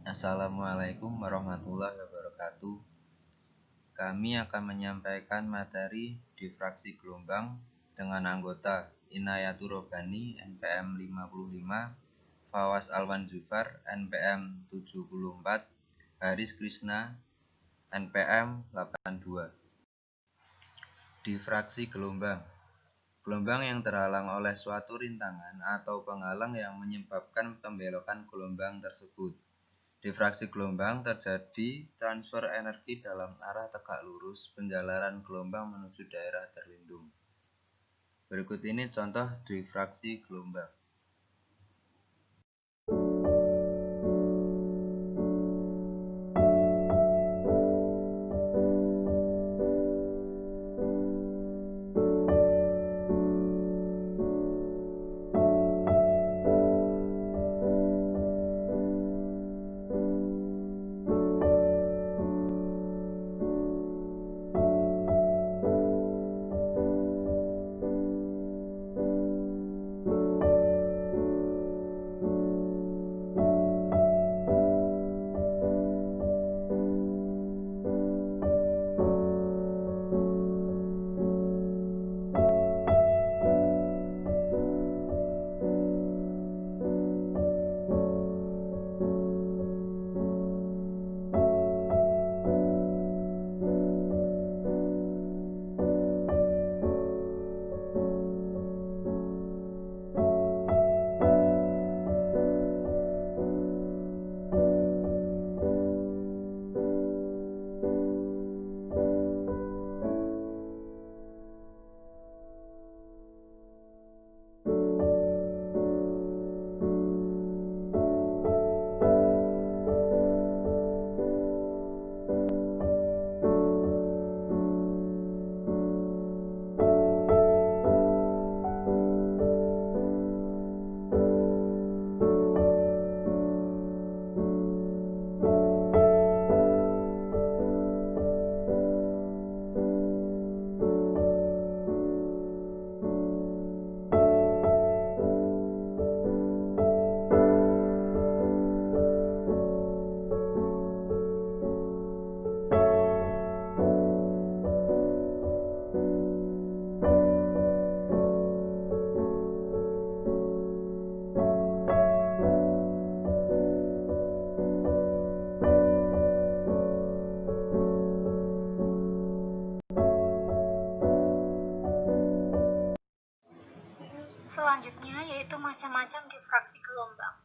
Assalamualaikum warahmatullahi wabarakatuh. Kami akan menyampaikan materi difraksi gelombang dengan anggota Inayatur Robani NPM 55, Fawaz Alwan Zufar NPM 74, Haris Krishna NPM 82. Difraksi gelombang. Gelombang yang terhalang oleh suatu rintangan atau penghalang yang menyebabkan pembelokan gelombang tersebut. Difraksi gelombang terjadi transfer energi dalam arah tegak lurus penjalaran gelombang menuju daerah terlindung. Berikut ini contoh difraksi gelombang. Selanjutnya yaitu macam-macam difraksi gelombang.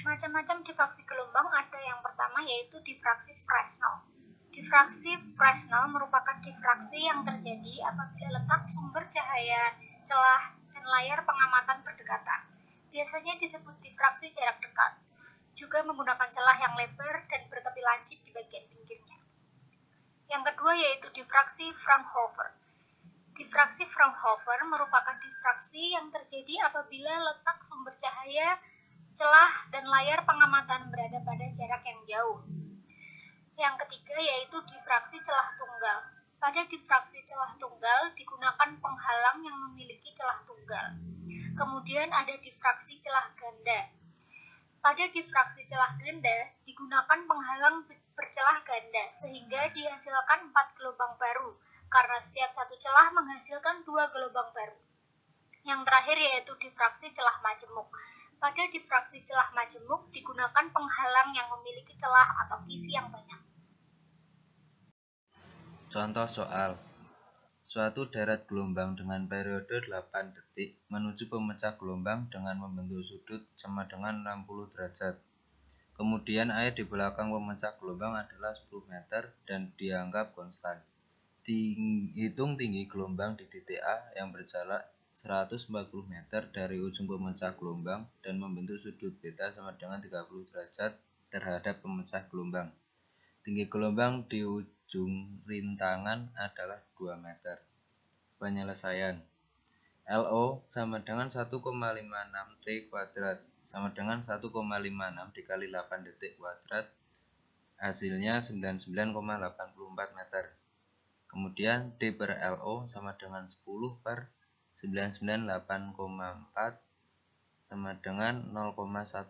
Macam-macam difraksi gelombang ada yang pertama yaitu difraksi Fresnel. Difraksi Fresnel merupakan difraksi yang terjadi apabila letak sumber cahaya, celah, dan layar pengamatan berdekatan. Biasanya disebut difraksi jarak dekat. Juga menggunakan celah yang lebar dan bertepi lancip di bagian pinggirnya. Yang kedua yaitu difraksi Fraunhofer. Difraksi Fraunhofer merupakan difraksi yang terjadi apabila letak sumber cahaya, celah, dan layar pengamatan berada pada jarak yang jauh. Yang ketiga yaitu difraksi celah tunggal. Pada difraksi celah tunggal digunakan penghalang yang memiliki celah tunggal. Kemudian ada difraksi celah ganda. Pada difraksi celah ganda digunakan penghalang bercelah ganda sehingga dihasilkan 4 gelombang baru. Karena setiap satu celah menghasilkan 2 gelombang baru. Yang terakhir yaitu difraksi celah majemuk. Pada difraksi celah majemuk digunakan penghalang yang memiliki celah atau kisi yang banyak. Contoh soal. Suatu deret gelombang dengan periode 8 detik menuju pemecah gelombang dengan membentuk sudut sama dengan 60 derajat. Kemudian air di belakang pemecah gelombang adalah 10 meter dan dianggap konstan. Hitung tinggi gelombang di titik A yang berjarak 140 meter dari ujung pemecah gelombang dan membentuk sudut beta sama dengan 30 derajat terhadap pemecah gelombang. Tinggi gelombang di ujung rintangan adalah 2 meter. Penyelesaian. LO sama dengan 1,56 T kuadrat sama dengan 1,56 dikali 8 detik kuadrat, hasilnya 99,84 meter. Kemudian D per LO sama dengan 10 per 998,4 sama dengan 0,1002.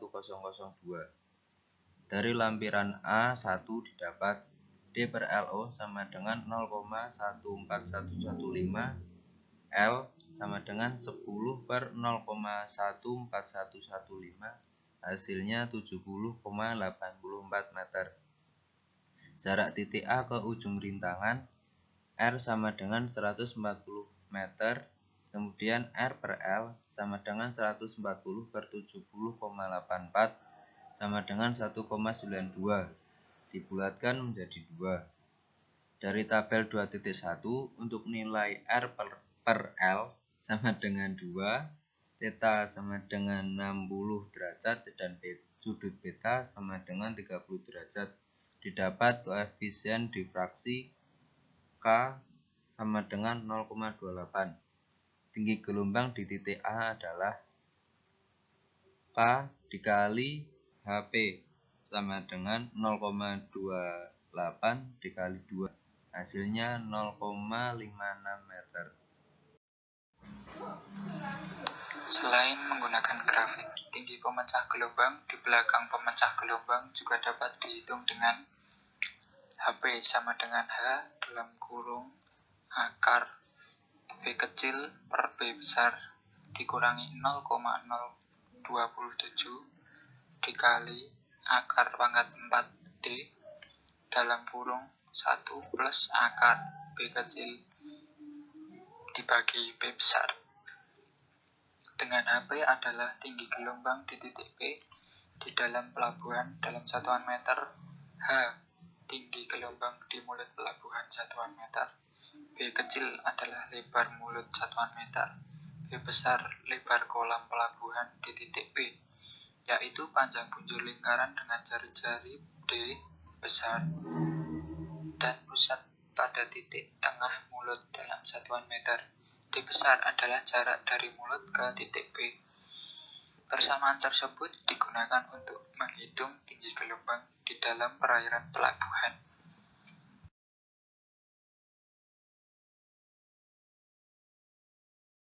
Dari lampiran A1 didapat D per LO sama dengan 0,14115, L sama dengan 10 per 0,14115, hasilnya 70,84 meter. Jarak titik A ke ujung rintangan R sama dengan 140 meter, kemudian R per L sama dengan 140 per 70,84 sama dengan 1,92, dibulatkan menjadi 2. Dari tabel 2.1 untuk nilai R per L sama dengan 2, theta sama dengan 60 derajat dan sudut beta sama dengan 30 derajat. Didapat koefisien difraksi K sama dengan 0,28. Tinggi gelombang di titik A adalah K dikali HP sama dengan 0,28 dikali 2. Hasilnya 0,56 meter. Selain menggunakan grafik, tinggi pemecah gelombang di belakang pemecah gelombang juga dapat dihitung dengan HP sama dengan H dalam kurung akar B kecil per B besar dikurangi 0,027 dikali akar pangkat 4D dalam kurung 1 plus akar B kecil dibagi B besar. Dengan HP adalah tinggi gelombang di titik P di dalam pelabuhan dalam satuan meter, H tinggi gelombang di mulut pelabuhan satuan meter, B kecil adalah lebar mulut satuan meter, B besar lebar kolam pelabuhan di titik P, yaitu panjang punjul lingkaran dengan jari-jari D besar dan pusat pada titik tengah mulut dalam satuan meter. D besar adalah jarak dari mulut ke titik P. Persamaan tersebut digunakan untuk menghitung tinggi gelombang di dalam perairan pelabuhan.